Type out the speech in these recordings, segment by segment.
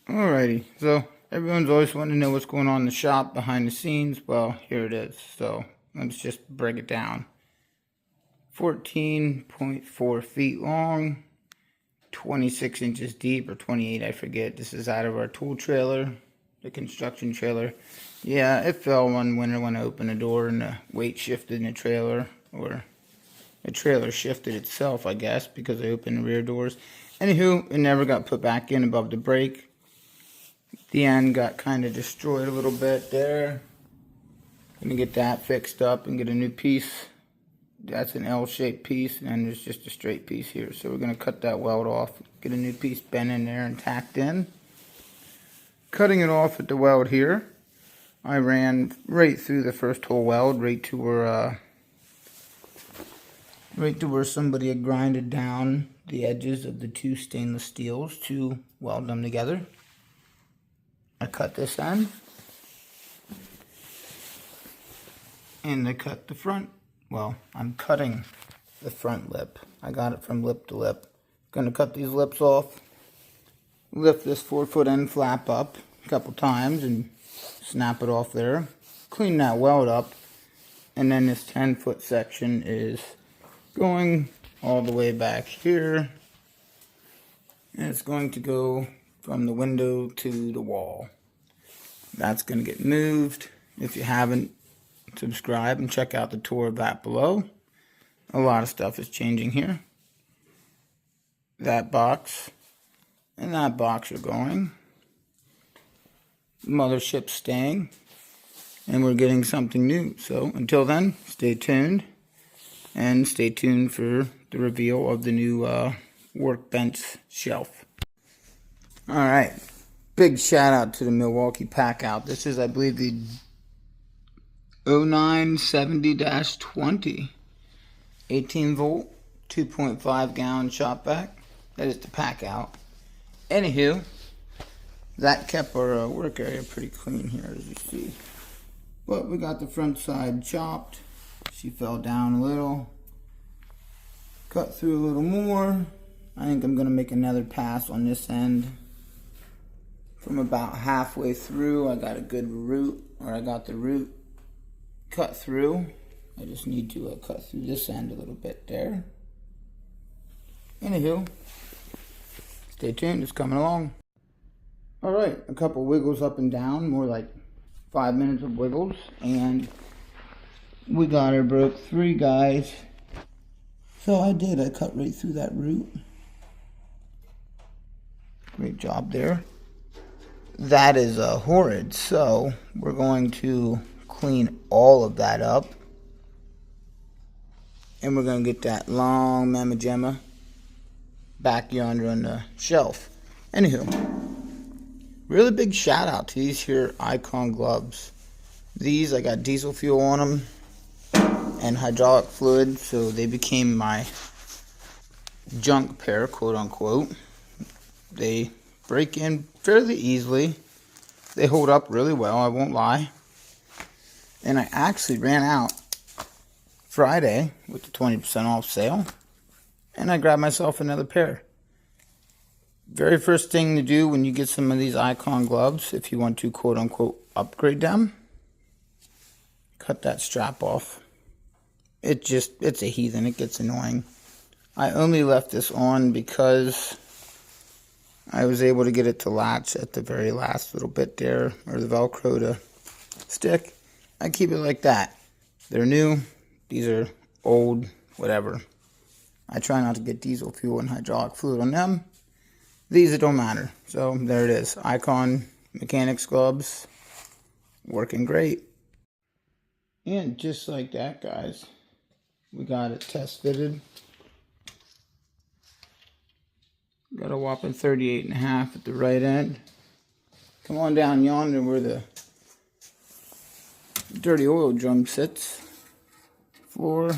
Alrighty, so everyone's always wanting to know what's going on in the shop behind the scenes. Well, here it is. So let's just break it down. 14.4 feet long, 26 inches deep, or 28, I forget. This is out of our tool trailer, the construction trailer. Yeah, it fell one winter when I opened the door and the weight shifted in the trailer, or the trailer shifted itself, I guess, because I opened the rear doors. Anywho, it never got put back in above the brake. The end got kind of destroyed a little bit there. Gonna get that fixed up and get a new piece. That's an L-shaped piece, and there's just a straight piece here. So we're gonna cut that weld off, get a new piece bent in there and tacked in. Cutting it off at the weld here, I ran right through the first hole weld, right to where somebody had grinded down the edges of the two stainless steels to weld them together. I cut this end, and I cut the front. Well, I'm cutting the front lip. I got it from lip to lip. Gonna cut these lips off, lift this 4-foot end flap up a couple times and snap it off there. Clean that weld up, and then this 10-foot section is going all the way back here, and it's going to go from the window to the wall. That's going to get moved. If you haven't, subscribe and check out the tour of that below. A lot of stuff is changing here. That box and that box are going. The mothership's staying, and we're getting something new. So until then, stay tuned, and stay tuned for the reveal of the new workbench shelf. Alright, big shout out to the Milwaukee Pack Out. This is, I believe, the 0970-20 18 volt 2.5 gallon shop vac. That is the Pack Out. Anywho, that kept our work area pretty clean here, as you see. But we got the front side chopped. She fell down a little. Cut through a little more. I think I'm going to make another pass on this end. From about halfway through, I got a good root, or I got the root cut through. I just need to cut through this end a little bit there. Anywho, stay tuned, it's coming along. Alright, a couple wiggles up and down, more like 5 minutes of wiggles, and we got her broke 3, guys. So I cut right through that root. Great job there. That is horrid, so we're going to clean all of that up, and we're going to get that long Mamma Jamma back yonder on the shelf. Anywho, really big shout out to these here Icon gloves. These, I got diesel fuel on them and hydraulic fluid, so they became my junk pair, quote unquote. They break in fairly easily. They hold up really well, I won't lie. And I actually ran out Friday with the 20% off sale, and I grabbed myself another pair. Very first thing to do when you get some of these Icon gloves, if you want to quote unquote upgrade them, cut that strap off. It's a heathen, it gets annoying. I only left this on because I was able to get it to latch at the very last little bit there, or the Velcro to stick. I keep it like that. They're new, these are old, whatever. I try not to get diesel fuel and hydraulic fluid on them. These, it don't matter. So there it is. Icon mechanics gloves, working great. And just like that, guys, we got it test fitted. Got a whopping 38.5 at the right end. Come on down yonder where the dirty oil drum sits. Floor.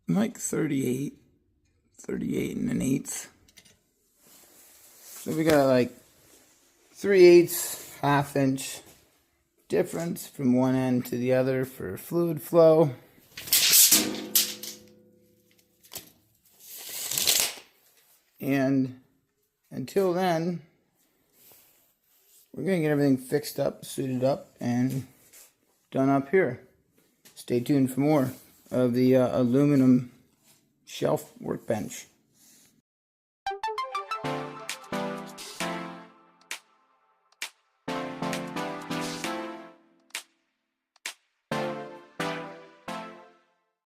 Like 38 and an eighth. So we got like 3/8, ½ inch difference from one end to the other for fluid flow. And until then, we're going to get everything fixed up, suited up, and done up here. Stay tuned for more of the aluminum shelf workbench.